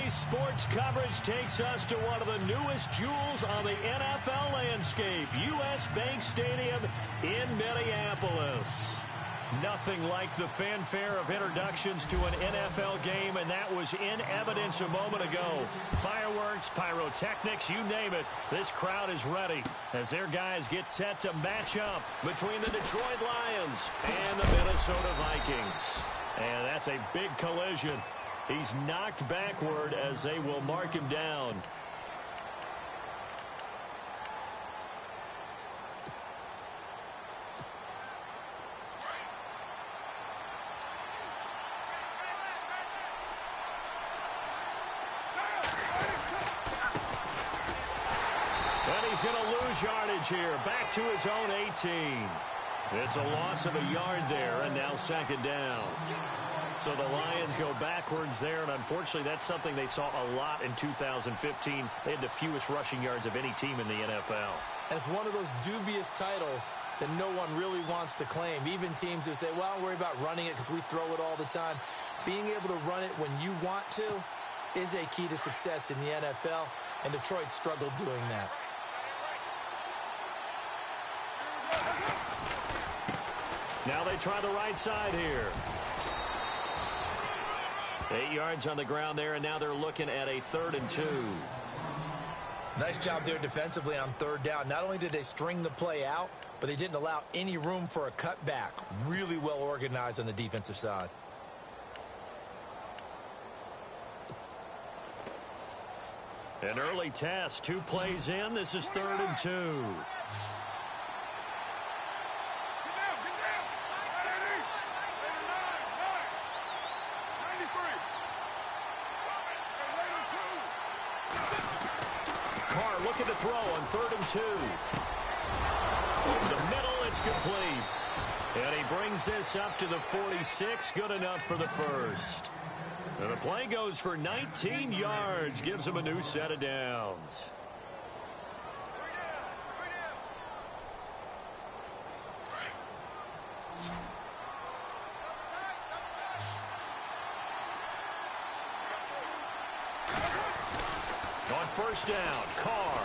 Today's sports coverage takes us to one of the newest jewels on the NFL landscape, U.S. Bank Stadium in Minneapolis. Nothing like the fanfare of introductions to an NFL game, and that was in evidence a moment ago. Fireworks, pyrotechnics, you name it. This crowd is ready as their guys get set to match up between the Detroit Lions and the Minnesota Vikings. And that's a big collision. He's knocked backward as they will mark him down. And he's going to lose yardage here. Back to his own 18. It's a loss of a yard there, and now second down. So the Lions go backwards there, and unfortunately that's something they saw a lot in 2015. They had the fewest rushing yards of any team in the NFL. And it's one of those dubious titles that no one really wants to claim. Even teams who say, well, don't worry about running it because we throw it all the time. Being able to run it when you want to is a key to success in the NFL, and Detroit struggled doing that. Now they try the right side here. 8 yards on the ground there, and now they're looking at a 3rd and 2. Nice job there defensively on 3rd down. Not only did they string the play out, but they didn't allow any room for a cutback. Really well organized on the defensive side. An early test, 2 plays in. This is 3rd and 2. Looking to throw on 3rd and 2. In the middle, it's complete. And he brings this up to the 46. Good enough for the first. And the play goes for 19 yards. Gives him a new set of downs. On 1st down, Carr.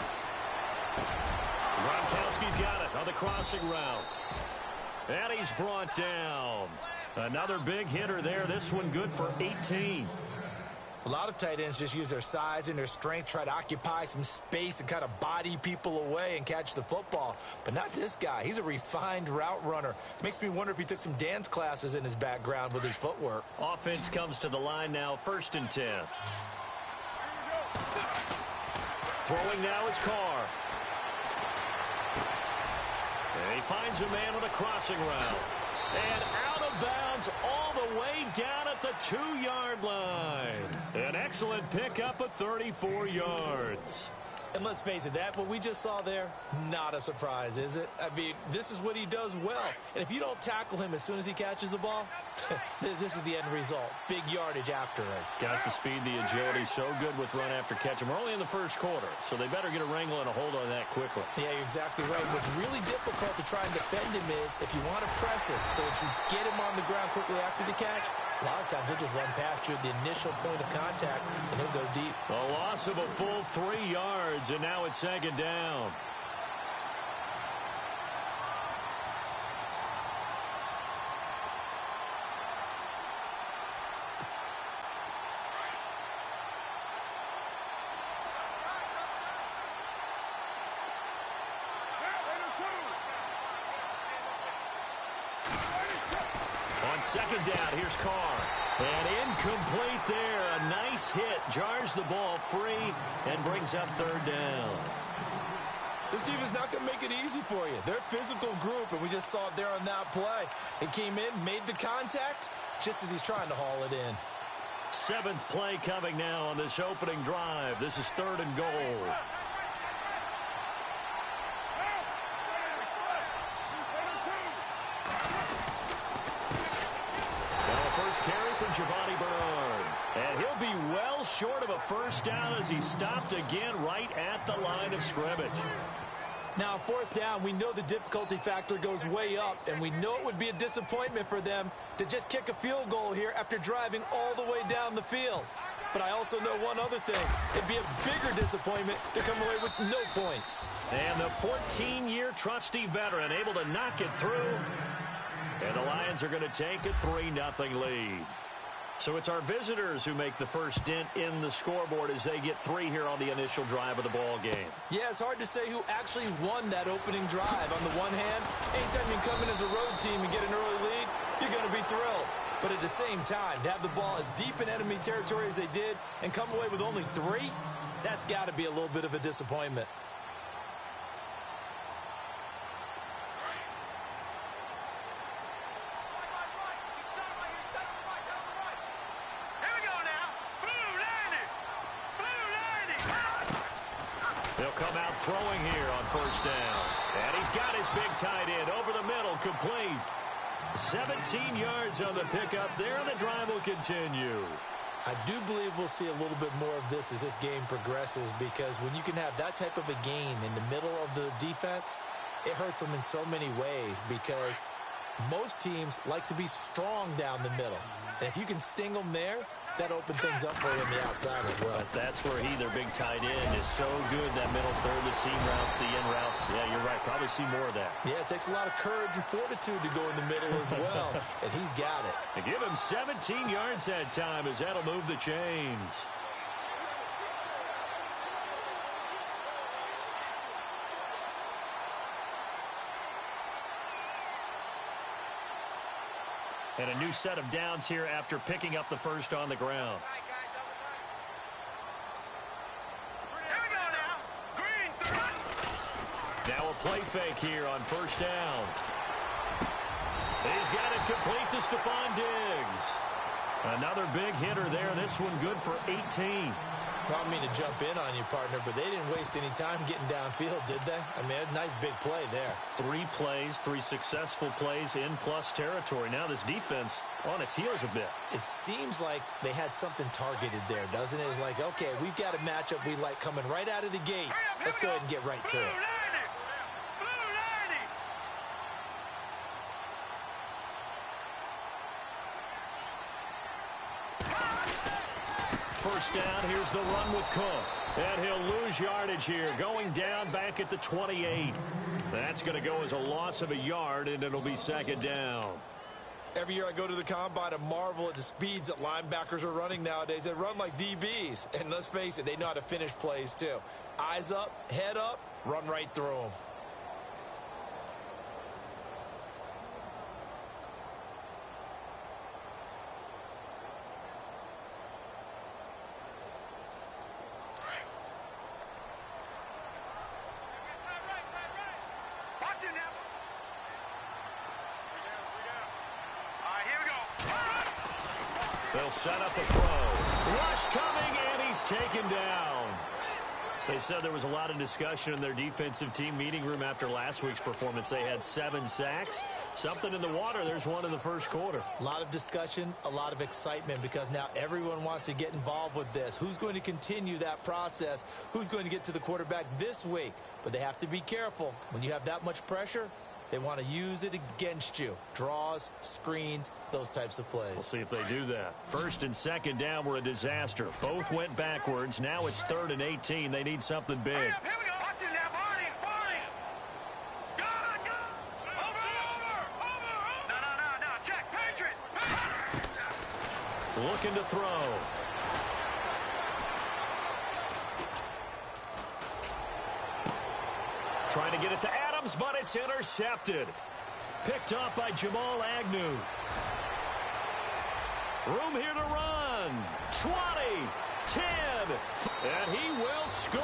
Gronkowski's got it on the crossing route. And he's brought down. Another big hitter there. This one good for 18. A lot of tight ends just use their size and their strength, try to occupy some space and kind of body people away and catch the football. But not this guy. He's a refined route runner. Makes me wonder if he took some dance classes in his background with his footwork. Offense comes to the line now, 1st and 10. Throwing now is Carr. And he finds a man on a crossing route. And out of bounds all the way down at the 2-yard line. An excellent pickup of 34 yards. And let's face it, that what we just saw there, not a surprise, is it? I mean, this is what he does well. And if you don't tackle him as soon as he catches the ball, this is the end result. Big yardage afterwards. Got the speed, the agility, so good with run after catch. And we're only in the 1st quarter, so they better get a wrangle and a hold on that quickly. Yeah, you're exactly right. What's really difficult to try and defend him is if you want to press him so that you get him on the ground quickly after the catch, a lot of times he'll just run past you at the initial point of contact, and he'll go deep. A loss of a full 3 yards, and now it's 2nd down. On 2nd down, here's Carr. And incomplete there. A nice hit. Jars the ball free and brings up 3rd down. This team is not going to make it easy for you. They're a physical group, and we just saw it there on that play. He came in, made the contact, just as he's trying to haul it in. 7th play coming now on this opening drive. This is 3rd and goal. Carry from Giovanni Bernard. And he'll be well short of a 1st down as he's stopped again right at the line of scrimmage. Now, 4th down, we know the difficulty factor goes way up, and we know it would be a disappointment for them to just kick a field goal here after driving all the way down the field. but I also know one other thing. It'd be a bigger disappointment to come away with no points. And the 14-year trusty veteran able to knock it through. And the Lions are going to take a 3-0 lead. So it's our visitors who make the first dent in the scoreboard as they get 3 here on the initial drive of the ball game. Yeah, it's hard to say who actually won that opening drive. On the one hand, anytime you come in as a road team and get an early lead, you're going to be thrilled. But at the same time, to have the ball as deep in enemy territory as they did and come away with only 3, that's got to be a little bit of a disappointment. They'll come out throwing here on first down. And he's got his big tight end over the middle, complete. 17 yards on the pickup there, and the drive will continue. I do believe we'll see a little bit more of this as this game progresses, because when you can have that type of a gain in the middle of the defense, it hurts them in so many ways, because most teams like to be strong down the middle. And if you can sting them there, that opens things up for you on the outside as well. But that's where he, their big tight end, is so good, that middle third, the seam routes, the in routes. Yeah, you're right. Probably see more of that. Yeah, it takes a lot of courage and fortitude to go in the middle as well, and he's got it. And give him 17 yards that time, as that'll move the chains. And a new set of downs here after picking up the first on the ground. Now a play fake here on first down. He's got it complete to Stephon Diggs. Another big hitter there. This one good for 18. I don't mean to jump in on you, partner, but they didn't waste any time getting downfield, did they? I mean, a nice big play there. 3 plays, 3 successful plays in plus territory. Now this defense on its heels a bit. It seems like they had something targeted there, doesn't it? It's like, okay, we've got a matchup we like coming right out of the gate. Let's go ahead and get right to it. First down, here's the run with Cook. And he'll lose yardage here, going down back at the 28. That's going to go as a loss of a yard, and it'll be second down. Every year I go to the combine and marvel at the speeds that linebackers are running nowadays. They run like DBs. And let's face it, they know how to finish plays too. Eyes up, head up, run right through them. They'll set up a throw. Rush coming, and he's taken down. They said there was a lot of discussion in their defensive team meeting room after last week's performance. They had 7 sacks. Something in the water. There's one in the first quarter. A lot of discussion, a lot of excitement, because now everyone wants to get involved with this. Who's going to continue that process? Who's going to get to the quarterback this week? But they have to be careful. When you have that much pressure, they want to use it against you. Draws, screens, those types of plays. We'll see if they do that. First and second down were a disaster. Both went backwards. Now it's 3rd and 18. They need something big. Here we go. Watch it now. Barney. Go. Over. No. Check. Patriot. Looking to throw. Trying to get it to Adams, but it's intercepted. Picked off by Jamal Agnew. Room here to run. 20, 10, and he will score.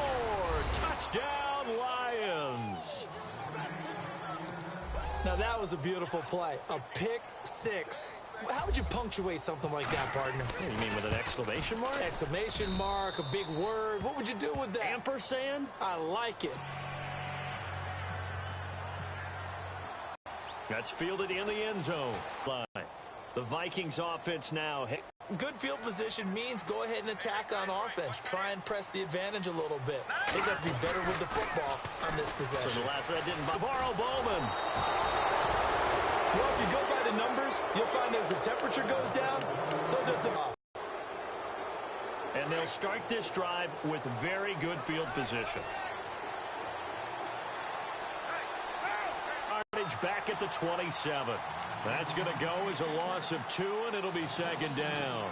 Touchdown, Lions. Now that was a beautiful play. A pick 6. How would you punctuate something like that, partner? You mean with an exclamation mark? Exclamation mark, a big word. What would you do with that? Ampersand? I like it. That's fielded in the end zone. The Vikings offense now. Good field position means go ahead and attack on offense. Try and press the advantage a little bit. They have to be better with the football on this possession. So the last one didn't. Navarro Bowman. Well, if you go by the numbers, you'll find as the temperature goes down, so does the And they'll start this drive with very good field position. Yardage back at the 27. That's going to go as a loss of 2, and it'll be second down.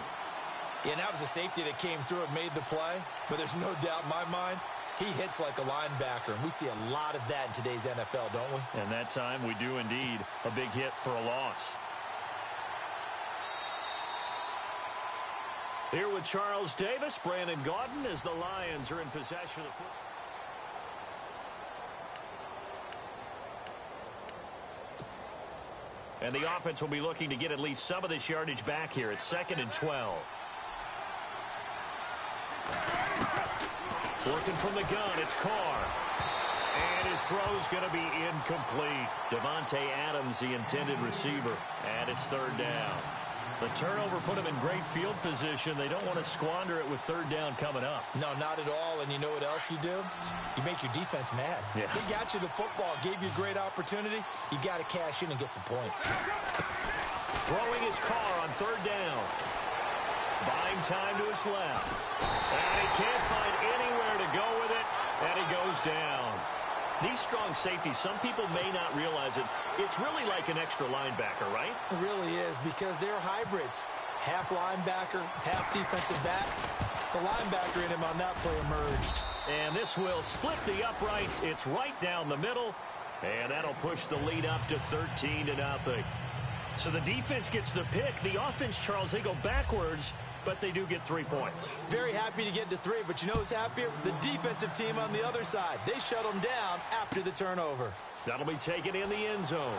Yeah, and that was a safety that came through and made the play. But there's no doubt in my mind, he hits like a linebacker. And we see a lot of that in today's NFL, don't we? And that time we do indeed a big hit for a loss. Here with Charles Davis, Brandon Gaudin, as the Lions are in possession of the football. And the offense will be looking to get at least some of this yardage back here. It's 2nd and 12. Working from the gun, it's Carr. And his throw's going to be incomplete. Devontae Adams, the intended receiver. And it's 3rd down. The turnover put him in great field position. They don't want to squander it with 3rd down coming up. No, not at all. And you know what else you do? You make your defense mad. Yeah. They got you the football, gave you a great opportunity. You got to cash in and get some points. Throwing his Carr on 3rd down. Buying time to his left. And he can't find anywhere to go with it. And he goes down. These strong safeties, some people may not realize it. It's really like an extra linebacker, right? It really is, because they're hybrids. Half linebacker, half defensive back. The linebacker in him on that play emerged. And this will split the uprights. It's right down the middle. And that'll push the lead up to 13-0. So the defense gets the pick. The offense, Charles, they go backwards, but they do get 3 points. Very happy to get to 3, but you know who's happier? The defensive team on the other side. They shut them down after the turnover. That'll be taken in the end zone.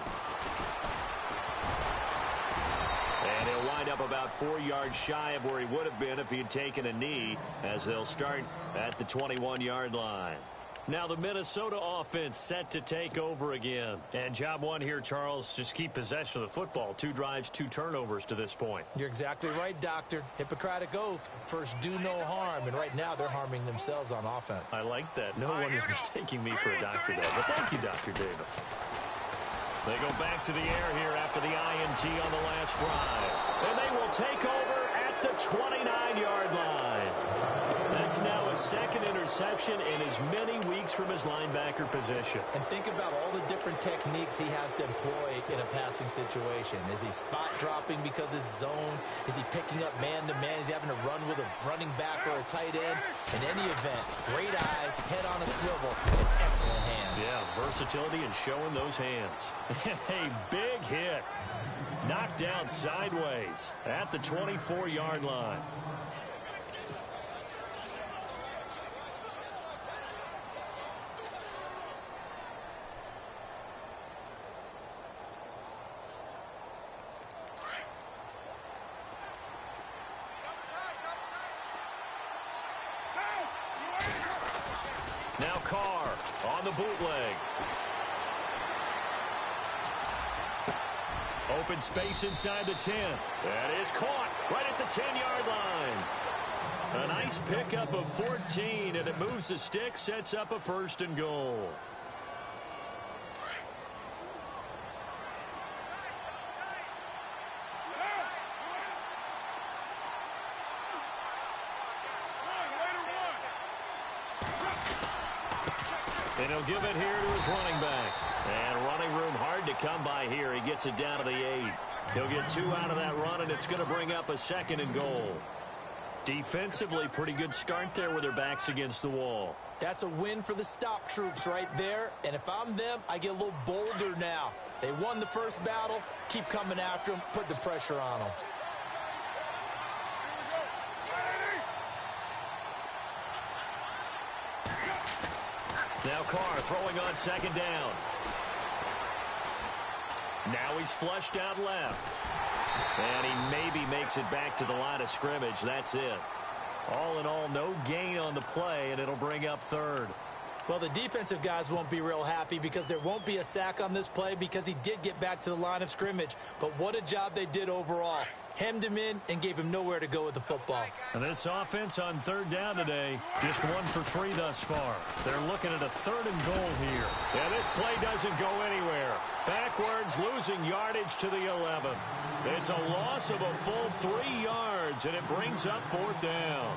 And he'll wind up about 4 yards shy of where he would have been if he had taken a knee, as they'll start at the 21-yard line. Now the Minnesota offense set to take over again. And job one here, Charles, just keep possession of the football. 2 drives, 2 turnovers to this point. You're exactly right, Doctor. Hippocratic oath. First, do no harm. And right now, they're harming themselves on offense. I like that. No one is mistaking me for a doctor there. But thank you, Dr. Davis. They go back to the air here after the INT on the last drive. And they will take over at the 29-yard line. That's now a 2nd interception in as many weeks from his linebacker position. And think about all the different techniques he has to employ in a passing situation. Is he spot dropping because it's zone? Is he picking up man-to-man? Is he having to run with a running back or a tight end? In any event, great eyes, head on a swivel, and excellent hands. Yeah, versatility and showing those hands. A big hit. Knocked down sideways at the 24-yard line. Now Carr on the bootleg. Open space inside the 10. That is caught right at the 10-yard line. A nice pickup of 14, and it moves the stick, sets up a 1st and goal. And he'll give it here to his running back. And running room hard to come by here. He gets it down to the 8. He'll get 2 out of that run, and it's going to bring up a 2nd and goal. Defensively, pretty good start there with their backs against the wall. That's a win for the stop troops right there. And if I'm them, I get a little bolder now. They won the first battle. Keep coming after them. Put the pressure on them. Now Carr throwing on 2nd down. Now he's flushed out left. And he maybe makes it back to the line of scrimmage. That's it. All in all, no gain on the play, and it'll bring up 3rd. Well, the defensive guys won't be real happy because there won't be a sack on this play because he did get back to the line of scrimmage. But what a job they did overall. Hemmed him in and gave him nowhere to go with the football. And this offense on 3rd down today, just 1 for 3 thus far. They're looking at a 3rd and goal here. Yeah, this play doesn't go anywhere. Backwards, losing yardage to the 11. It's a loss of a full 3 yards, and it brings up 4th down.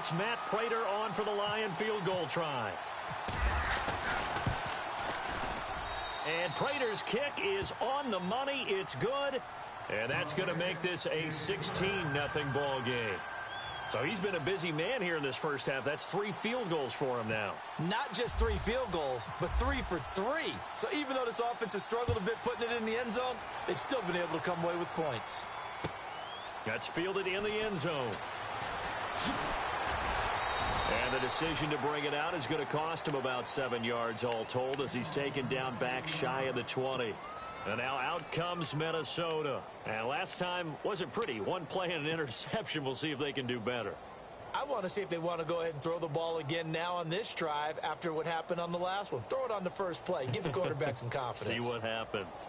it's Matt Prater on for the Lion field goal try. And Prater's kick is on the money. It's good. And that's going to make this a 16-0 ball game. So he's been a busy man here in this first half. That's 3 field goals for him now. Not just 3 field goals, but 3 for 3. So even though this offense has struggled a bit putting it in the end zone, they've still been able to come away with points. That's fielded in the end zone. And the decision to bring it out is going to cost him about 7 yards all told as he's taken down back shy of the 20. And now out comes Minnesota. And last time wasn't pretty. One play and an interception. We'll see if they can do better. I want to see if they want to go ahead and throw the ball again now on this drive after what happened on the last one. Throw it on the first play. Give the quarterback some confidence. See what happens.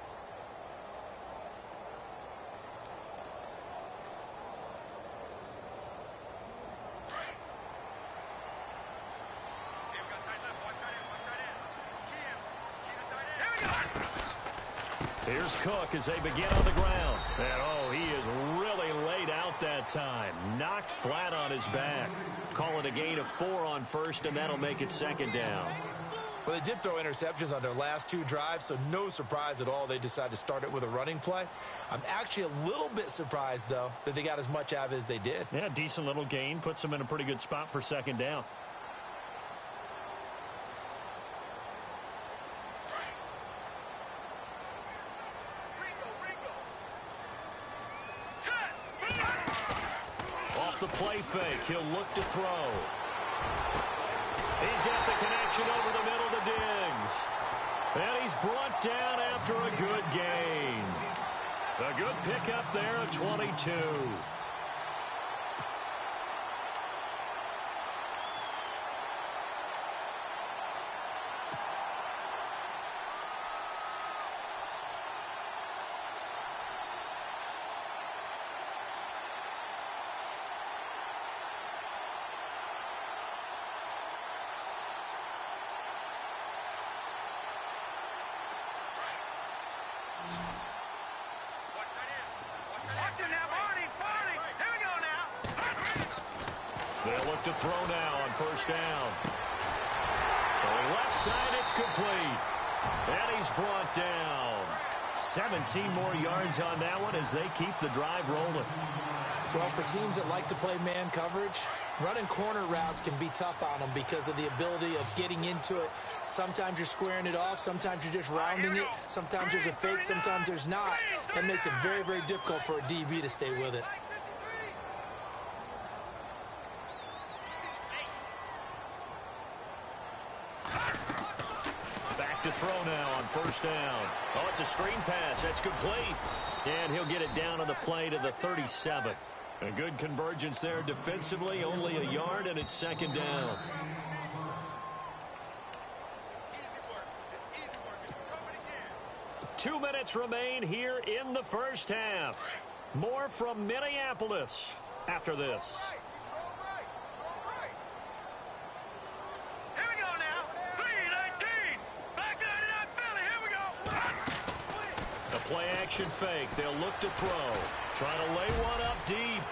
Here's Cook as they begin on the ground. And, oh, he is really laid out that time. Knocked flat on his back. Call it a gain of 4 on first, and that'll make it second down. Well, they did throw interceptions on their last 2 drives, so no surprise at all they decided to start it with a running play. I'm actually a little bit surprised, though, that they got as much out of it as they did. Yeah, decent little gain. Puts them in a pretty good spot for second down. The play fake. He'll look to throw. He's got the connection over the middle to Diggs. And he's brought down after a good gain. A good pickup there of 22. They'll look to throw now on first down. So left side, it's complete. And he's brought down. 17 more yards on that one as they keep the drive rolling. Well, for teams that like to play man coverage, running corner routes can be tough on them because of the ability of getting into it. Sometimes you're squaring it off. Sometimes you're just rounding it. Sometimes there's a fake. Sometimes there's not. That makes it very, very difficult for a DB to stay with it. Back to throw now on first down. Oh, it's a screen pass. That's complete. And he'll get it down on the play to the 37. A good convergence there defensively. Only a yard, and it's second down. Two minutes remain here in the first half. More from Minneapolis after this. Here we go now. 3-19. Back out of that Philly. Here we go. A play action fake. They'll look to throw. Trying to lay one up deep.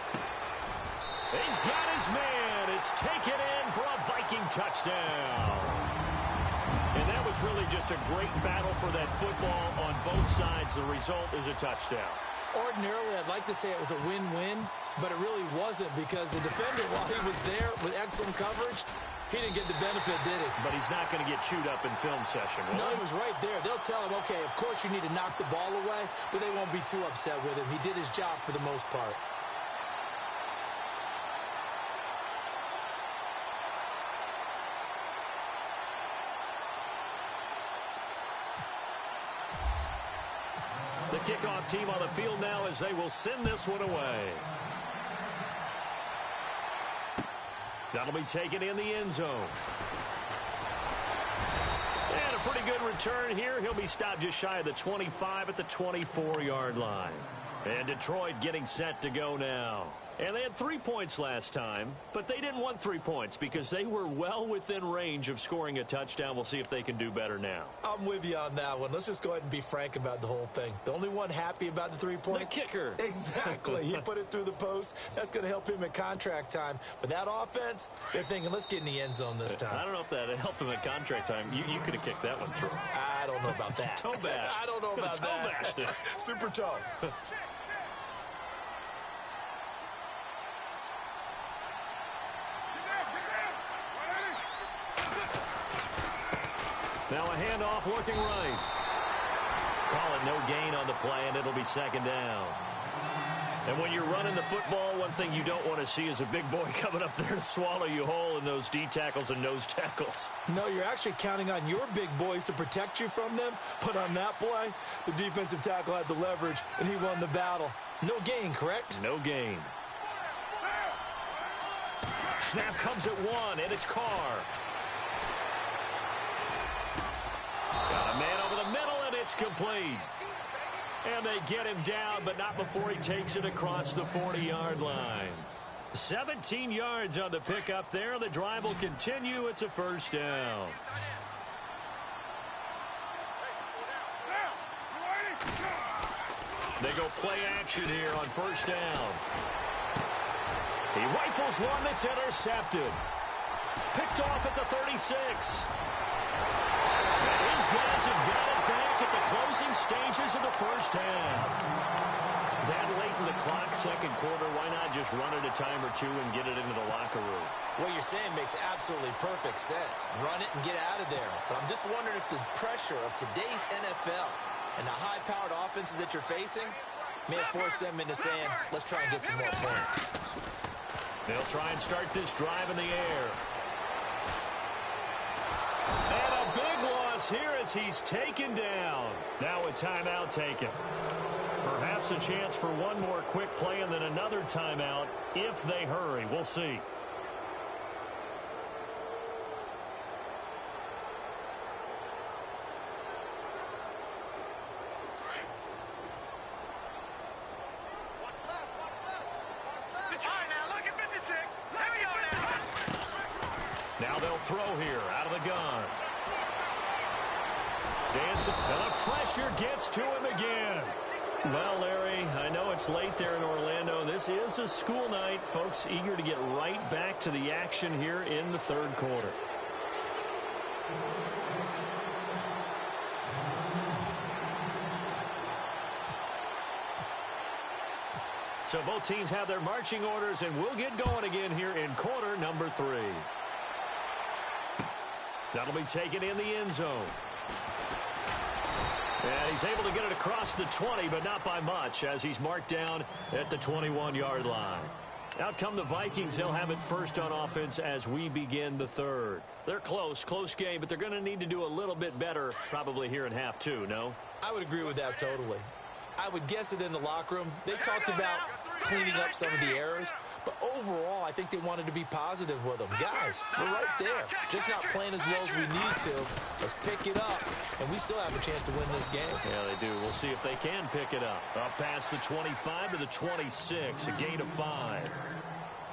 He's got his man. It's taken in for a Viking touchdown. And that was really just a great battle for that football on both sides. The result is a touchdown. Ordinarily, I'd like to say it was a win-win, but it really wasn't because the defender, while he was there with excellent coverage, he didn't get the benefit, did he? But he's not going to get chewed up in film session, will No, he? he was right there. They'll tell him, okay, of course you need to knock the ball away, but they won't be too upset with him. He did his job for the most part. The kickoff team on the field now as they will send this one away. That'll be taken in the end zone. And a pretty good return here. He'll be stopped just shy of the 25 at the 24-yard line. And Detroit getting set to go now. And they had 3 points last time, but they didn't want 3 points because they were well within range of scoring a touchdown. We'll see if they can do better now. I'm with you on that one. Let's just go ahead and be frank about the whole thing. The only one happy about the 3-point? The kicker. Exactly. He put it through the post. That's going to help him in contract time. But that offense, they're thinking, let's get in the end zone this time. I don't know if that helped him at contract time. You could have kicked that one through. I don't know about that. Toe bash. I don't know about toe that. Bashed it. Super toe. Now a handoff looking right. Call it no gain on the play, and it'll be second down. And when you're running the football, one thing you don't want to see is a big boy coming up there to swallow you whole in those D tackles and nose tackles. No, you're actually counting on your big boys to protect you from them. But on that play, the defensive tackle had the leverage, and he won the battle. No gain, correct? No gain. Snap comes at 1, and it's Carr. Got a man over the middle, and it's complete. And they get him down, but not before he takes it across the 40-yard line. 17 yards on the pickup there. The drive will continue. It's a first down. They go play action here on first down. He rifles one that's intercepted. Picked off at the 36. These guys have got it back at the closing stages of the first half. That late in the clock, second quarter, why not just run it a time or two and get it into the locker room? What you're saying makes absolutely perfect sense. Run it and get out of there. But I'm just wondering if the pressure of today's NFL and the high-powered offenses that you're facing may have forced them into saying, let's try and get some more points. They'll try and start this drive in the air. And a big loss here as he's taken down. Now a timeout taken. Perhaps a chance for one more quick play and then another timeout if they hurry. We'll see. Now they'll throw here out of the gun. Dancing, and the pressure gets to him again. Well, Larry, I know it's late there in Orlando. This is a school night. Folks eager to get right back to the action here in the third quarter. So both teams have their marching orders, and we'll get going again here in quarter number 3. That'll be taken in the end zone. And he's able to get it across the 20, but not by much, as he's marked down at the 21-yard line. Out come the Vikings. They'll have it first on offense as we begin the third. They're close game, but they're going to need to do a little bit better probably here in half 2, no? I would agree with that totally. I would guess it in the locker room. They talked about cleaning up some of the errors, but overall, I think they wanted to be positive with them. Guys, we're right there. Just not playing as well as we need to. Let's pick it up, and we still have a chance to win this game. Yeah, they do. We'll see if they can pick it up. Up past the 25 to the 26, a gain of 5.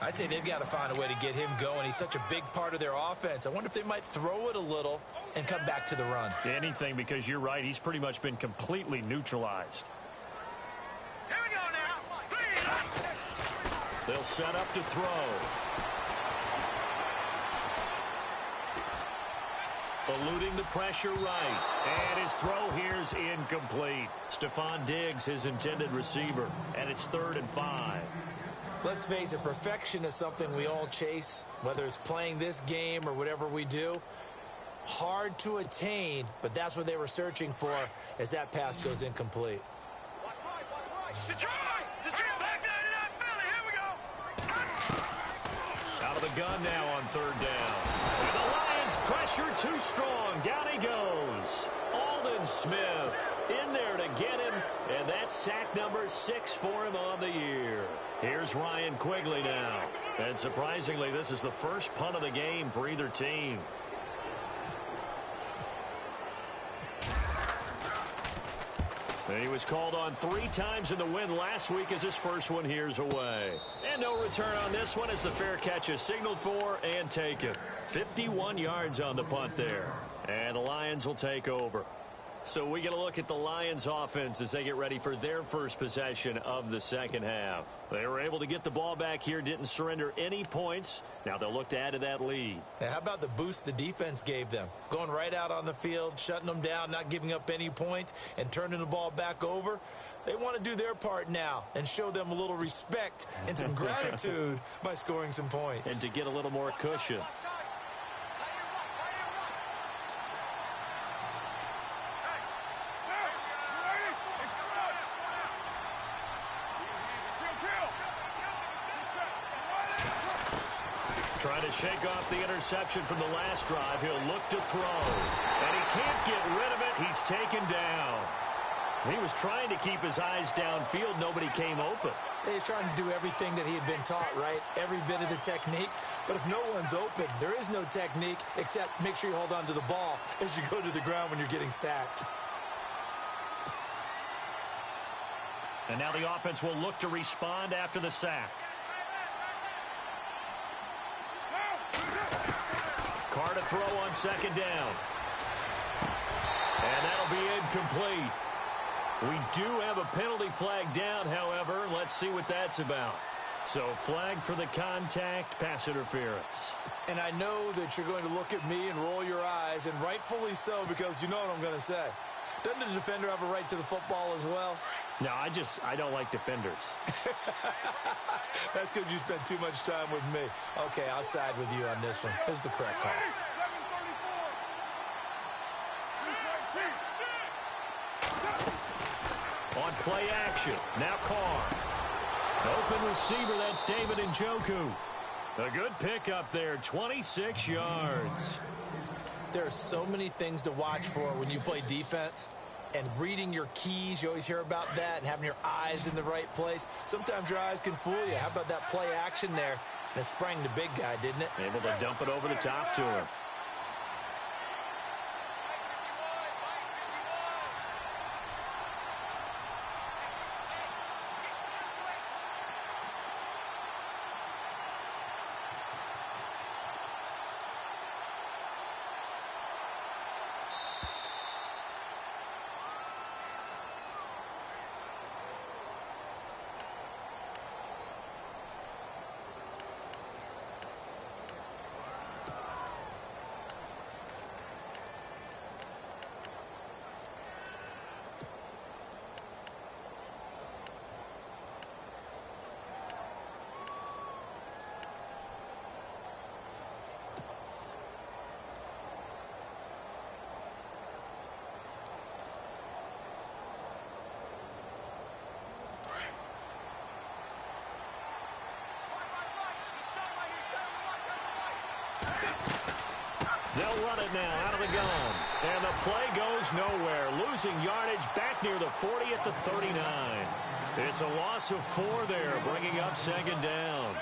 I'd say they've got to find a way to get him going. He's such a big part of their offense. I wonder if they might throw it a little and come back to the run. Anything, because you're right. He's pretty much been completely neutralized. Here we go now. They'll set up to throw. Eluding the pressure right. And his throw here's incomplete. Stephon Diggs, his intended receiver. And it's 3rd and 5. Let's face it, perfection is something we all chase, whether it's playing this game or whatever we do. Hard to attain, but that's what they were searching for as that pass goes incomplete. Detroit, back there in Philly. Here we go. Out of the gun now on 3rd down. And the Lions pressure too strong. Down he goes. Aldon Smith in there to get him, and that's sack number 6 for him on the year. Here's Ryan Quigley now. And surprisingly, this is the first punt of the game for either team. And he was called on 3 times in the win last week as his first one here's away. And no return on this one as the fair catch is signaled for and taken. 51 yards on the punt there. And the Lions will take over. So we get a look at the Lions offense as they get ready for their first possession of the second half. They were able to get the ball back here, didn't surrender any points. Now they'll look to add to that lead. Now, how about the boost the defense gave them? Going right out on the field, shutting them down, not giving up any points, and turning the ball back over. They want to do their part now and show them a little respect and some gratitude by scoring some points. And to get a little more cushion. Trying to shake off the interception from the last drive. He'll look to throw. And he can't get rid of it. He's taken down. He was trying to keep his eyes downfield. Nobody came open. He's trying to do everything that he had been taught, right? Every bit of the technique. But if no one's open, there is no technique except make sure you hold on to the ball as you go to the ground when you're getting sacked. And now the offense will look to respond after the sack. Carr to throw on second down. And that'll be incomplete. We do have a penalty flag down, however. Let's see what that's about. So flag for the contact, pass interference. And I know that you're going to look at me and roll your eyes, and rightfully so, because you know what I'm going to say. Doesn't the defender have a right to the football as well? No, I don't like defenders. That's because you spent too much time with me. Okay, I'll side with you on this one. This is the correct call. On play action, now Carr. Open receiver, that's David Njoku. A good pickup there, 26 yards. There are so many things to watch for when you play defense. And reading your keys, you always hear about that, and having your eyes in the right place. Sometimes your eyes can fool you. How about that play action there? And it sprang the big guy, didn't it? Able to dump it over the top to him. They'll run it now out of the gun. And the play goes nowhere. Losing yardage back near the 40 at the 39. It's a loss of 4 there, bringing up second down.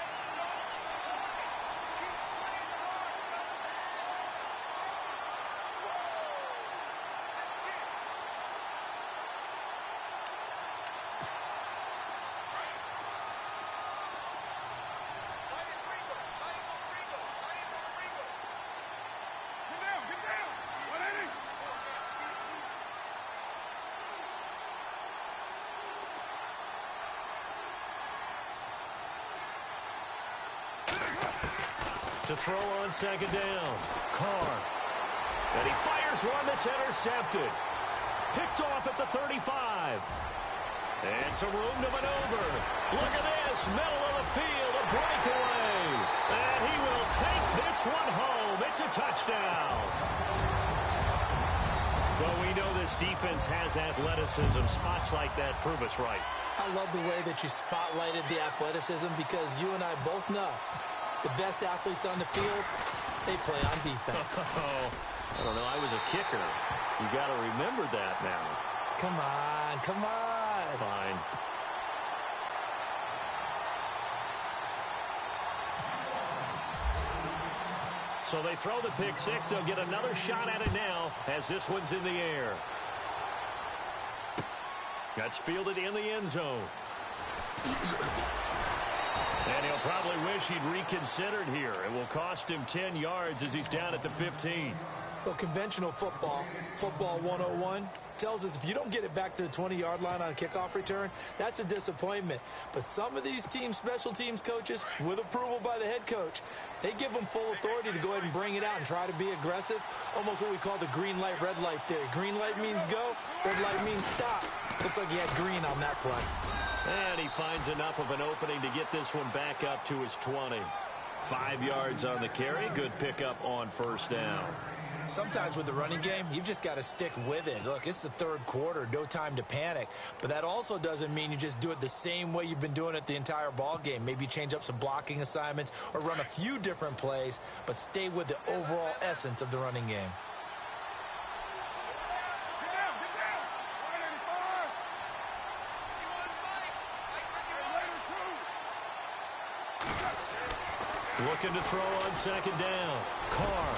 To throw on second down. Carr. And he fires one that's intercepted. Picked off at the 35. And some room to maneuver. Look at this. Middle of the field. A breakaway. And he will take this one home. It's a touchdown. Well, we know this defense has athleticism. Spots like that prove us right. I love the way that you spotlighted the athleticism because you and I both know the best athletes on the field, they play on defense. I don't know. I was a kicker. You got to remember that now. Come on, come on. Fine. So they throw the pick six. They'll get another shot at it now as this one's in the air. That's fielded in the end zone. And he'll probably wish he'd reconsidered here. It will cost him 10 yards as he's down at the 15. Well, conventional football 101, tells us if you don't get it back to the 20-yard line on a kickoff return, that's a disappointment. But some of these special teams coaches, with approval by the head coach, they give them full authority to go ahead and bring it out and try to be aggressive. Almost what we call the green light, red light theory. Green light means go, red light means stop. Looks like he had green on that play. And he finds enough of an opening to get this one back up to his 20. 5 yards on the carry. Good pickup on first down. Sometimes with the running game, you've just got to stick with it. Look, it's the third quarter, no time to panic. But that also doesn't mean you just do it the same way you've been doing it the entire ball game. Maybe change up some blocking assignments or run a few different plays, but stay with the overall essence of the running game. Looking to throw on second down. Carr.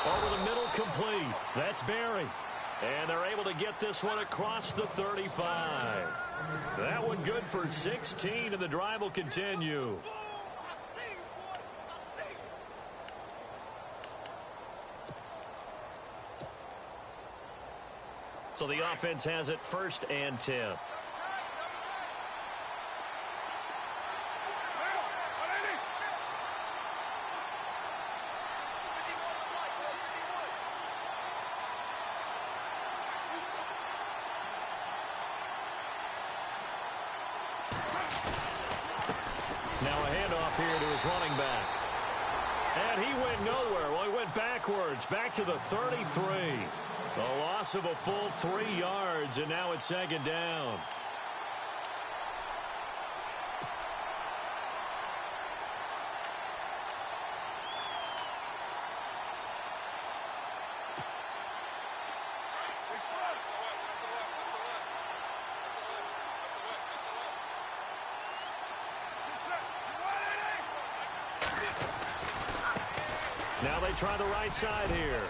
Over the middle, complete. That's Barry. And they're able to get this one across the 35. That one good for 16, and the drive will continue. So the offense has it 1st and 10. Now a handoff here to his running back. And he went nowhere. Well, he went backwards, back to the 33. A loss of a full 3 yards, and now it's second down. Now they try the right side here.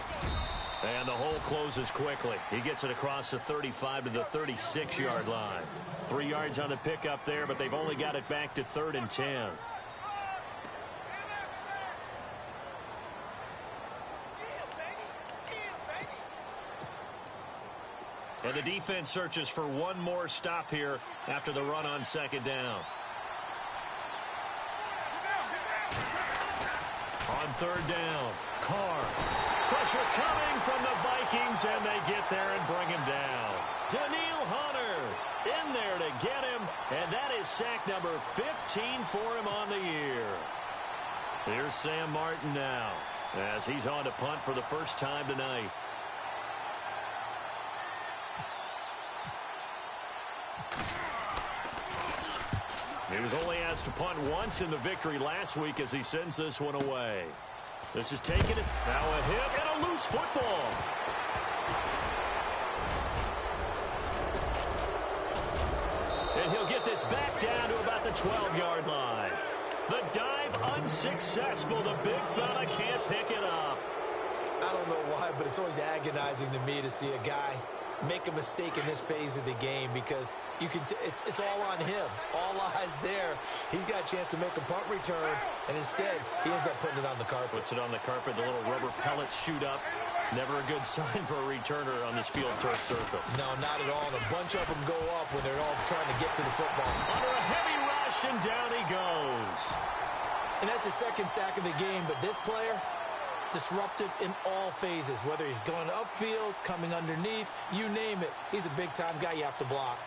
And the hole closes quickly. He gets it across the 35 to the 36-yard line. 3 yards on the pickup there, but they've only got it back to 3rd and 10. And the defense searches for one more stop here after the run on second down. On third down, Carr. Pressure coming from the Vikings, and they get there and bring him down. Daniil Hunter in there to get him, and that is sack number 15 for him on the year. Here's Sam Martin now as he's on to punt for the first time tonight. He was only asked to punt once in the victory last week as he sends this one away. This is taking it. Now a hit and a loose football. And he'll get this back down to about the 12-yard line. The dive unsuccessful. The big fella can't pick it up. I don't know why, but it's always agonizing to me to see a guy make a mistake in this phase of the game because you can it's all on him. All eyes there. He's got a chance to make a punt return, and instead he ends up putting it on the carpet. Puts it on the carpet. The little rubber pellets shoot up. Never a good sign for a returner on this field turf surface. No, not at all. And a bunch of them go up when they're all trying to get to the football. Under a heavy rush, and down he goes. And that's the second sack of the game, but this player, disruptive in all phases, whether he's going upfield, coming underneath, you name it. He's a big-time guy you have to block.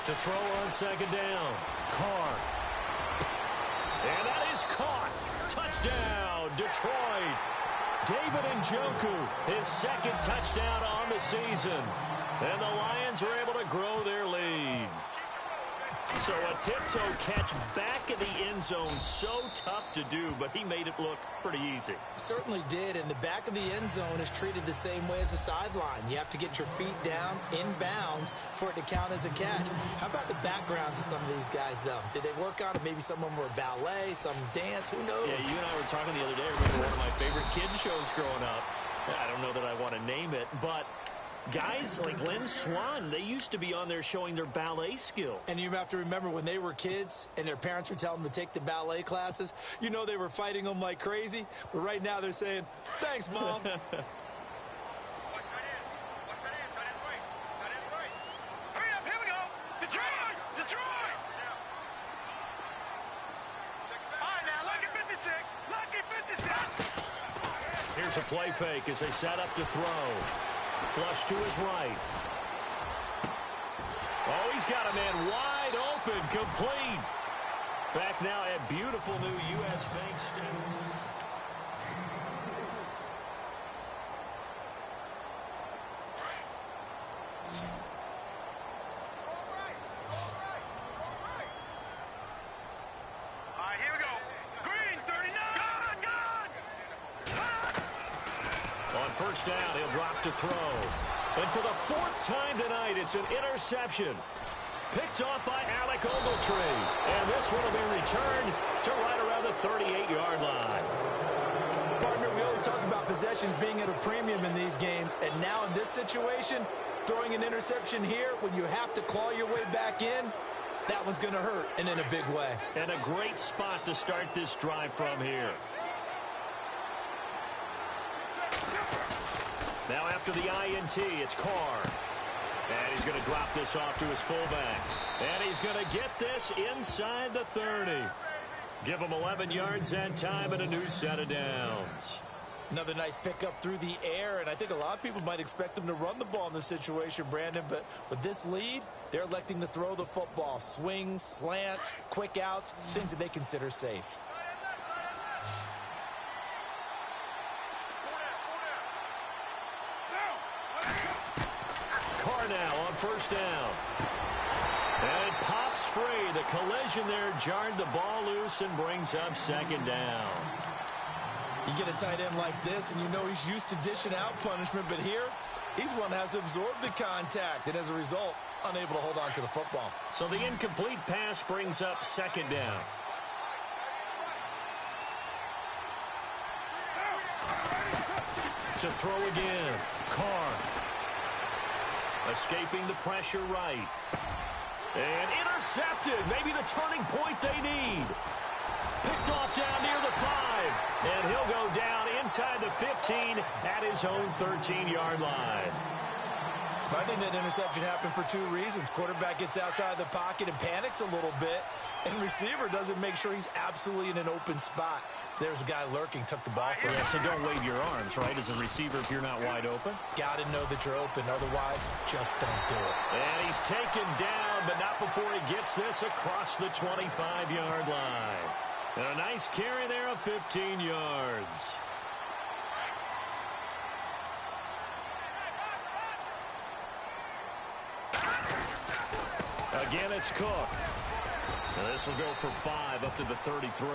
To throw on second down, Carr. And that is caught. Touchdown, Detroit. David Njoku, his second touchdown on the season. And the Lions are able to grow their lead. So a tiptoe catch back in the end zone, so tough to do, but he made it look pretty easy. Certainly did, and the back of the end zone is treated the same way as the sideline. You have to get your feet down in bounds for it to count as a catch. How about the backgrounds of some of these guys, though? Did they work on it? Maybe some of them were ballet, some dance, who knows? Yeah, you and I were talking the other day. I remember one of my favorite kids shows growing up. I don't know that I want to name it, but guys like Lynn Swann, they used to be on there showing their ballet skill. And you have to remember when they were kids and their parents were telling them to take the ballet classes, you know they were fighting them like crazy. But right now they're saying, thanks, Mom. Hurry up, here we go. Detroit! Detroit! All right, now, lucky 56. Lucky 56. Here's a play fake as they set up to throw. Flush to his right. Oh, he's got a man wide open, complete. Back now at beautiful new U.S. Bank Stadium. All right, here we go. Green, 39. Gone. On first down, he'll drop to throw. And for the fourth time tonight, it's an interception. Picked off by Alec Ogletree. And this one will be returned to right around the 38-yard line. Partner, we always talk about possessions being at a premium in these games. And now in this situation, throwing an interception here when you have to claw your way back in, that one's going to hurt, and in a big way. And a great spot to start this drive from here. Now after the INT, it's Carr. And he's going to drop this off to his fullback. And he's going to get this inside the 30. Give him 11 yards that time and a new set of downs. Another nice pickup through the air, and I think a lot of people might expect them to run the ball in this situation, Brandon, but with this lead, they're electing to throw the football. Swings, slants, quick outs, things that they consider safe. Carr now on first down. And it pops free. The collision there jarred the ball loose and brings up second down. You get a tight end like this, and you know he's used to dishing out punishment, but here, he's one that has to absorb the contact, and as a result, unable to hold on to the football. So the incomplete pass brings up second down. To throw again. Carr. Escaping the pressure right. And intercepted. Maybe the turning point they need. Picked off down near the 5. And he'll go down inside the 15 at his own 13-yard line. I think that interception happened for two reasons. Quarterback gets outside the pocket and panics a little bit, and receiver doesn't make sure he's absolutely in an open spot. So there's a guy lurking, took the ball from him. So don't wave your arms, right, as a receiver if you're not wide open. Got to know that you're open. Otherwise, just don't do it. And he's taken down, but not before he gets this across the 25-yard line. And a nice carry there of 15 yards. Again, it's Cook. And this will go for 5 up to the 33.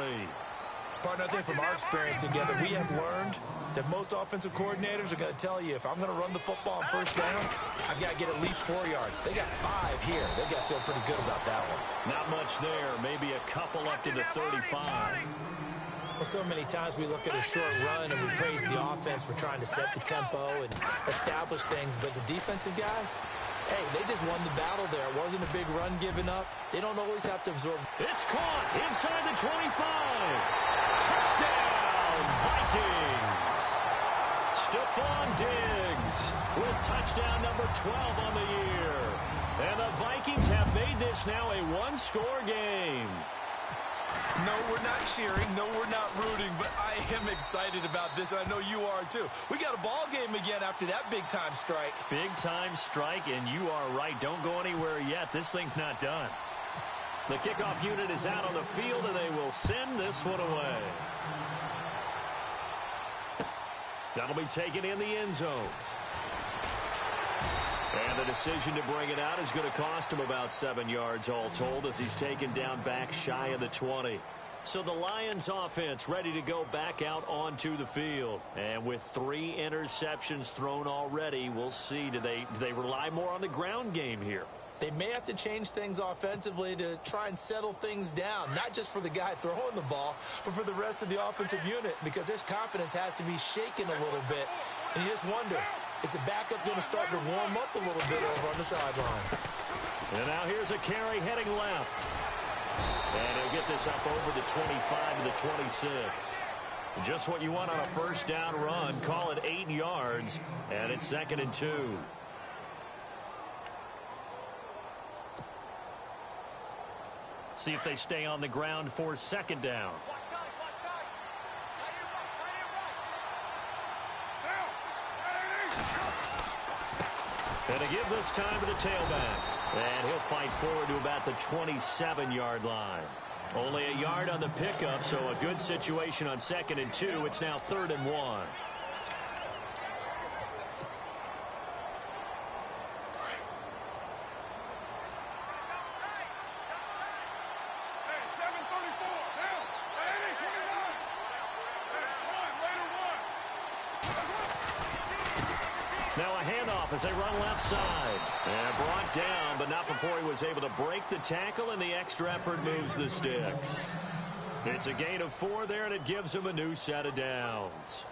Partner, I think from our experience together, we have learned that most offensive coordinators are going to tell you, if I'm going to run the football on first down, I've got to get at least 4 yards. They got 5 here. They got to feel pretty good about that one. Not much there. Maybe a couple up to the 35. Well, so many times we look at a short run and we praise the offense for trying to set the tempo and establish things, but the defensive guys, hey, they just won the battle there. It wasn't a big run given up. They don't always have to absorb. It's caught inside the 25. Touchdown, Vikings. Stephon Diggs with touchdown number 12 on the year. And the Vikings have made this now a one-score game. No, we're not cheering. No, we're not rooting, but I am excited about this, and I know you are too. We got a ball game again after that big-time strike. Big-time strike, and you are right. Don't go anywhere yet. This thing's not done. The kickoff unit is out on the field, and they will send this one away. That'll be taken in the end zone. And the decision to bring it out is going to cost him about 7 yards all told as he's taken down back shy of the 20. So the Lions offense ready to go back out onto the field. And with 3 interceptions thrown already, we'll see. Do they rely more on the ground game here? They may have to change things offensively to try and settle things down, not just for the guy throwing the ball, but for the rest of the offensive unit, because their confidence has to be shaken a little bit. And you just wonder, is the backup going to start to warm up a little bit over on the sideline? And now here's a carry heading left. And he'll get this up over the 25 to the 26. Just what you want on a first down run. Call it 8 yards, and it's 2nd and 2. See if they stay on the ground for 2nd down. And to give this time to the tailback. And he'll fight forward to about the 27-yard line. Only a yard on the pickup, so a good situation on 2nd and 2. It's now 3rd and 1. Now a handoff as they run left side. And brought down, but not before he was able to break the tackle, and the extra effort moves the sticks. It's a gain of 4 there, and it gives him a new set of downs.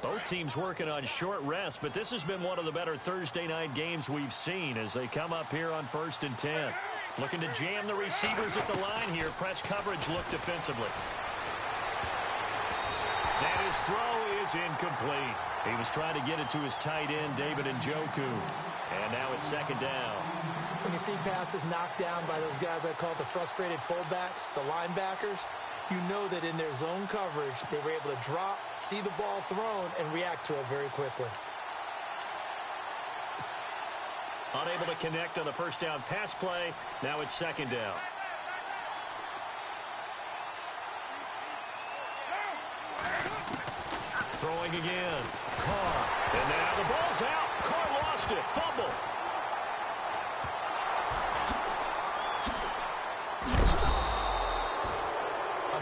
Both teams working on short rest, but this has been one of the better Thursday night games we've seen as they come up here on 1st and 10. Looking to jam the receivers at the line here. Press coverage look defensively. And his throw is incomplete. He was trying to get it to his tight end, David Njoku. And now it's 2nd down. When you see passes knocked down by those guys I call the frustrated fullbacks, the linebackers, you know that in their zone coverage, they were able to drop, see the ball thrown, and react to it very quickly. Unable to connect on the first down pass play. Now it's 2nd down. Throwing again. Carr. And now the ball's out. Carr lost it. Fumble.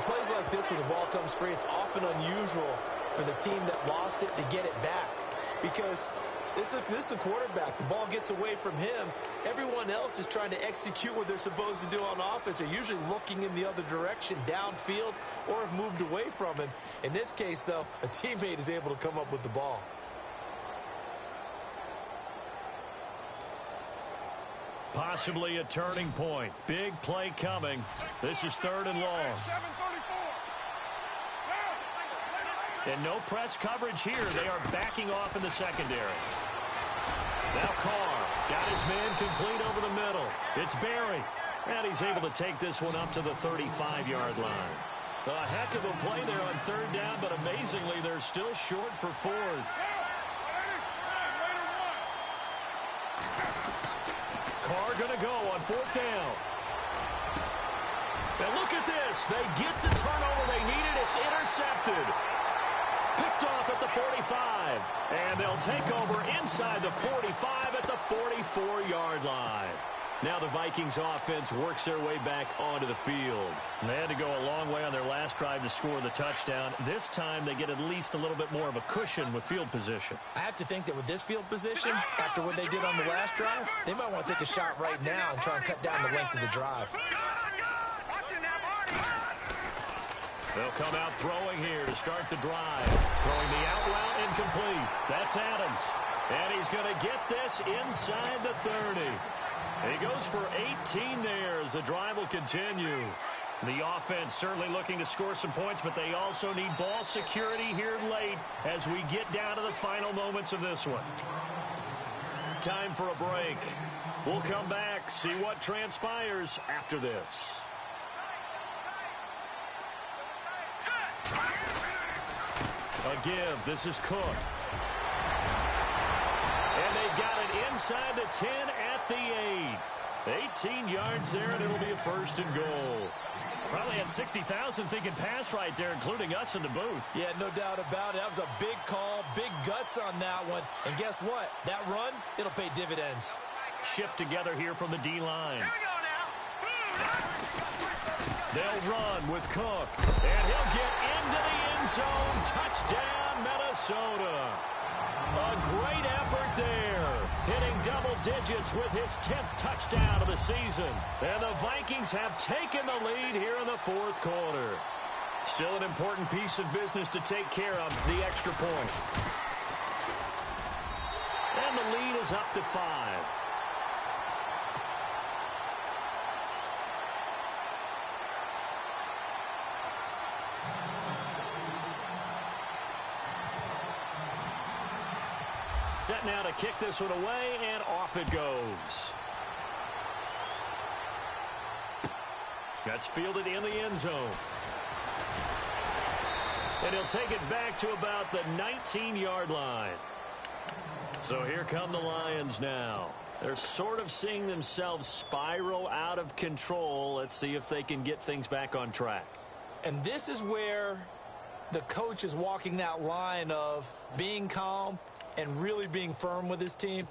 Plays like this where the ball comes free, it's often unusual for the team that lost it to get it back, because this is the quarterback. The ball gets away from him. Everyone else is trying to execute what they're supposed to do on offense. They're usually looking in the other direction, downfield, or have moved away from him. In this case, though, a teammate is able to come up with the ball. Possibly a turning point. Big play coming. This is 3rd and long. And no press coverage here. They are backing off in the secondary. Now Carr got his man complete over the middle. It's Barry. And he's able to take this one up to the 35-yard line. A heck of a play there on 3rd down, but amazingly, they're still short for 4th. Carr going to go on 4th down. And look at this. They get the turnover they needed. It's intercepted. Picked off at the 45. And they'll take over inside the 45 at the 44-yard line. Now the Vikings offense works their way back onto the field. They had to go a long way on their last drive to score the touchdown. This time they get at least a little bit more of a cushion with field position. I have to think that with this field position, after what they did on the last drive, they might want to take a shot right now and try and cut down the length of the drive. They'll come out throwing here to start the drive. Throwing the out route incomplete. That's Adams. And he's going to get this inside the 30. He goes for 18 there as the drive will continue. The offense certainly looking to score some points, but they also need ball security here late as we get down to the final moments of this one. Time for a break. We'll come back, see what transpires after this. A give. This is Cook. And they've got it inside the 10 at the 8. 18 yards there, and it'll be a 1st and goal. Probably had 60,000 thinking pass right there, including us in the booth. Yeah, no doubt about it. That was a big call, big guts on that one. And guess what? That run, it'll pay dividends. Shift together here from the D-line. Here we go now. They'll run with Cook, and he'll get into the end zone. Touchdown, Minnesota. A great effort there, hitting double digits with his 10th touchdown of the season. And the Vikings have taken the lead here in the 4th quarter. Still an important piece of business to take care of, the extra point. And the lead is up to 5. Set now to kick this one away, and off it goes. That's fielded in the end zone. And he'll take it back to about the 19-yard line. So here come the Lions now. They're sort of seeing themselves spiral out of control. Let's see if they can get things back on track. And this is where the coach is walking that line of being calm and really being firm with his team.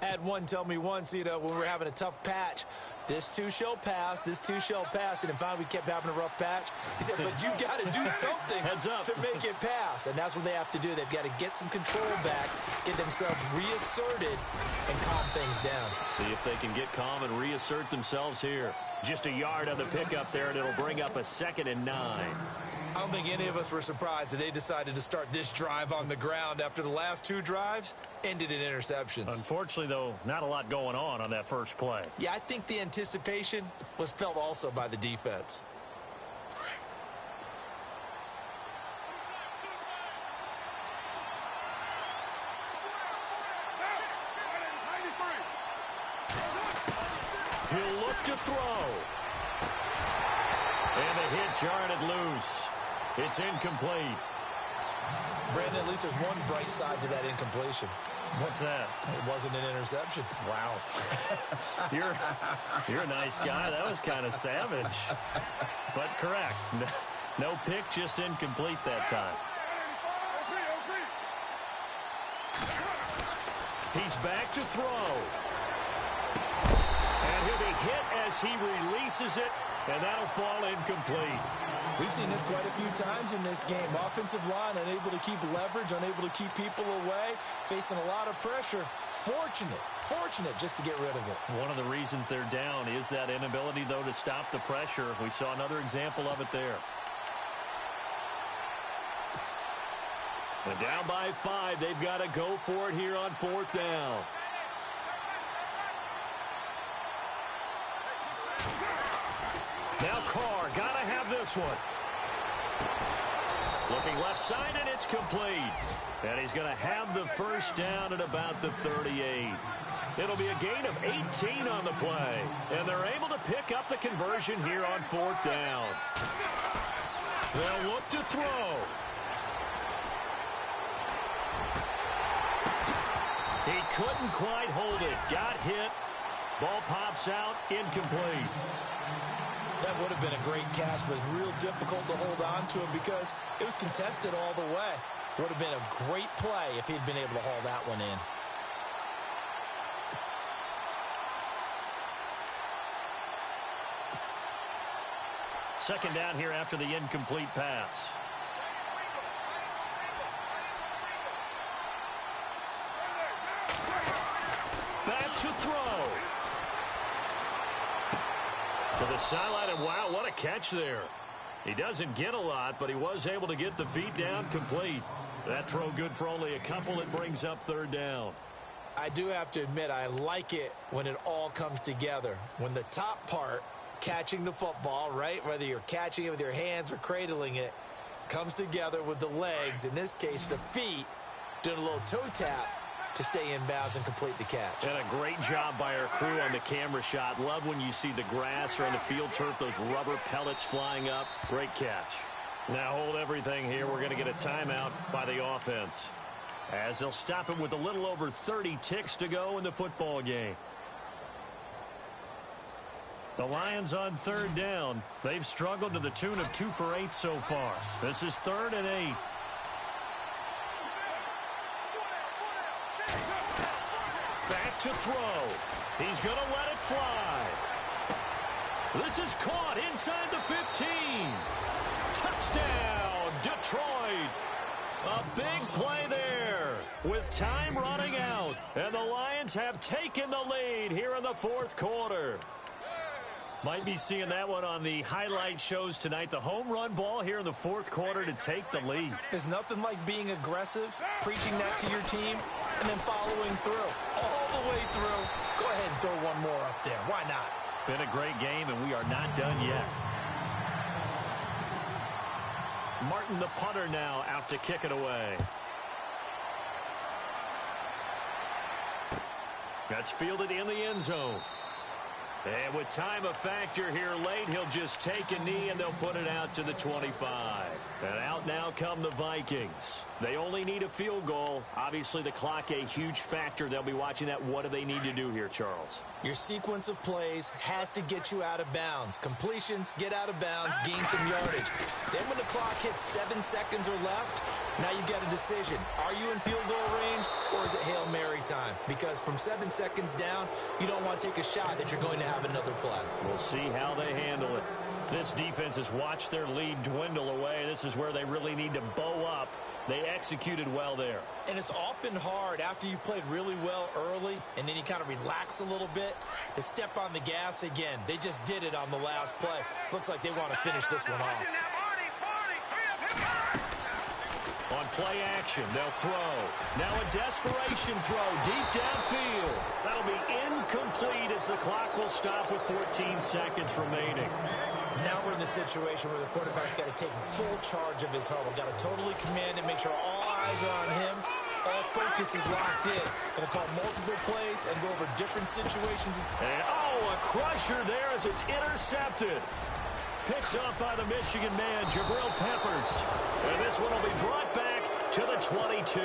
I had one tell me once, when we were having a tough patch, this too shall pass, this too shall pass. And finally we kept having a rough patch. He said, but you got to do something to make it pass. And that's what they have to do. They've got to get some control back, get themselves reasserted, and calm things down. See if they can get calm and reassert themselves here. Just a yard on the pickup there, and it'll bring up a 2nd and 9. I don't think any of us were surprised that they decided to start this drive on the ground after the last 2 drives ended in interceptions. Unfortunately, though, not a lot going on that first play. Yeah, I think the anticipation was felt also by the defense. He'll look to throw. And a hit jarred it loose. It's incomplete. Brandon, at least there's one bright side to that incompletion. What's that? It wasn't an interception. Wow. You're a nice guy. That was kind of savage. But correct. No pick, just incomplete that time. He's back to throw. And he'll be hit as he releases it, and that'll fall incomplete. We've seen this quite a few times in this game. Offensive line unable to keep leverage, unable to keep people away, facing a lot of pressure. Fortunate just to get rid of it. One of the reasons they're down is that inability, though, to stop the pressure. We saw another example of it there. And down by 5, they've got to go for it here on 4th down. Now Carr, got to have this one. Looking left side, and it's complete. And he's going to have the first down at about the 38. It'll be a gain of 18 on the play. And they're able to pick up the conversion here on 4th down. They'll look to throw. He couldn't quite hold it. Got hit. Ball pops out. Incomplete. That would have been a great catch, but it's real difficult to hold on to it because it was contested all the way. Would have been a great play if he'd been able to haul that one in. Second down here after the incomplete pass. Back to throw. To the sideline, and wow, what a catch there. He doesn't get a lot, but he was able to get the feet down complete. That throw good for only a couple. It brings up 3rd down. I do have to admit, I like it when it all comes together. When the top part, catching the football, right, whether you're catching it with your hands or cradling it, comes together with the legs, in this case the feet, doing a little toe tap to stay in bounds and complete the catch. And a great job by our crew on the camera shot. Love when you see the grass or on the field turf, those rubber pellets flying up. Great catch. Now hold everything here. We're going to get a timeout by the offense, as they'll stop it with a little over 30 ticks to go in the football game. The Lions on third down. They've struggled to the tune of 2 for 8 so far. This is 3rd and 8. Back to throw. He's going to let it fly. This is caught inside the 15. Touchdown, Detroit. A big play there with time running out. And the Lions have taken the lead here in the 4th quarter. Might be seeing that one on the highlight shows tonight. The home run ball here in the 4th quarter to take the lead. There's nothing like being aggressive, preaching that to your team, and then following through. All the way through. Go ahead and throw one more up there. Why not? Been a great game, and we are not done yet. Martin, the punter, now out to kick it away. That's fielded in the end zone. And with time a factor here late, he'll just take a knee and they'll put it out to the 25. And out now come the Vikings. They only need a field goal. Obviously, the clock a huge factor. They'll be watching that. What do they need to do here, Charles? Your sequence of plays has to get you out of bounds. Completions, get out of bounds, gain some yardage. Then when the clock hits 7 seconds or left, now you get a decision. Are you in field goal range or is it Hail Mary time? Because from 7 seconds down, you don't want to take a shot that you're going to have another play. We'll see how they handle it. This defense has watched their lead dwindle away. This is where they really need to bow up. They executed well there. And it's often hard after you've played really well early and then you kind of relax a little bit to step on the gas again. They just did it on the last play. Looks like they want to finish this one off. On play action, they'll throw. Now a desperation throw deep downfield. That'll be incomplete as the clock will stop with 14 seconds remaining. Now we're in the situation where the quarterback's got to take full charge of his huddle. Got to totally command and make sure all eyes are on him. All focus is locked in. Going to call multiple plays and go over different situations. And a crusher there as it's intercepted. Picked up by the Michigan man, Jabril Peppers. And this one will be brought back to the 22.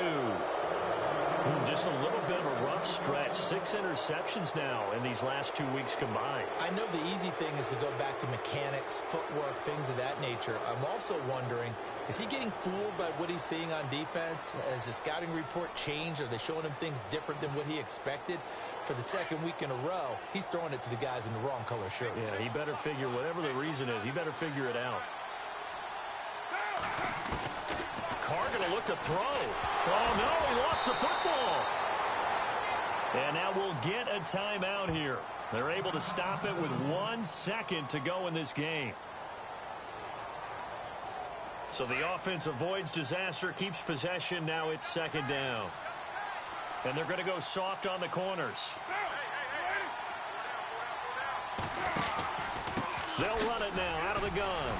Just a little bit of a rough stretch. 6 interceptions now in these last 2 weeks combined. I know the easy thing is to go back to mechanics, footwork, things of that nature. I'm also wondering, is he getting fooled by what he's seeing on defense? Has the scouting report changed? Are they showing him things different than what he expected? For the second week in a row, he's throwing it to the guys in the wrong color shirts. Yeah, he better figure, whatever the reason is, he better figure it out. Carr going to look to throw. Oh, no, he lost the football. And now we'll get a timeout here. They're able to stop it with 1 second to go in this game. So the offense avoids disaster, keeps possession. Now it's 2nd down. And they're going to go soft on the corners. They'll run it now out of the gun.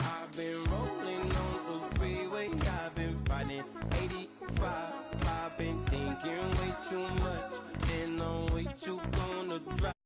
I've been rolling on the freeway, I've been fighting 85. I've been thinking way too much, and I'm way too gonna drive.